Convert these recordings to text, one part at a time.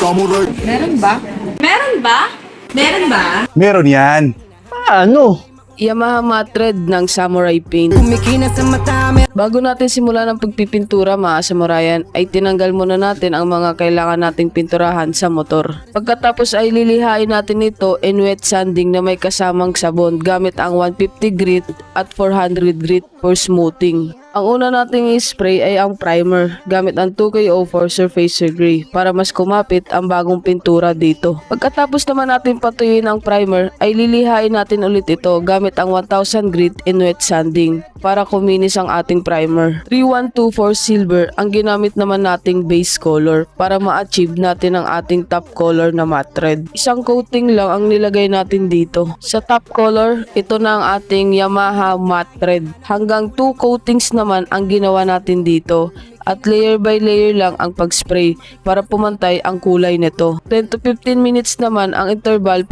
Samurai. Meron ba? Meron ba? Meron ba? Meron yan. Paano? Yamaha matte red ng Samurai Paint. Kumikina sa mata, Bago natin simulan ang pagpipintura mga samurayan, ay tinanggal muna natin ang mga kailangan nating pinturahan sa motor. Pagkatapos ay lilihain natin ito in wet sanding na may kasamang sabon gamit ang 150 grit at 400 grit for smoothing. Ang una nating i-spray ay ang primer gamit ang 2KO4 Surfacer Gray para mas kumapit ang bagong pintura dito. Pagkatapos naman natin patuyuin ang primer ay lilihain natin ulit ito gamit ang 1000 grit in wet sanding para kuminis ang ating primer. 3124 Silver ang ginamit naman nating base color para ma-achieve natin ang ating top color na matte red. Isang coating lang ang nilagay natin dito. Sa top color, ito na ang ating Yamaha matte red. Hanggang 2 coatings naman ang ginawa natin dito at layer by layer lang ang pag-spray para pumantay ang kulay nito. 10 to 15 minutes naman ang interval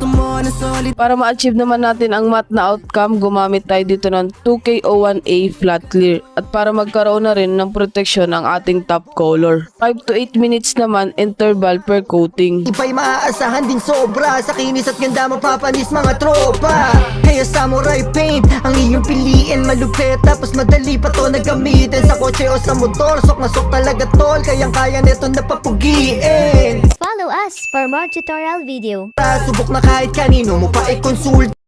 para ma-achieve naman natin ang matte na outcome. Gumamit tayo dito ng 2KO1A flat clear at para magkaroon na rin ng protection ang ating top color. 5 to 8 minutes naman interval per coating. iba'y maaasahan din sobra. Sa kinis at ganda mapapanis mga tropa. Kaya Samurai Paint ang iyong piliin. Malupit tapos madali pa to na gamitin sa kotse o sa motor. Sok na sok talaga tol, kayang-kaya neto napapugiin. Follow us for more tutorial video. Subok na kahit kanino mo pa i-consult.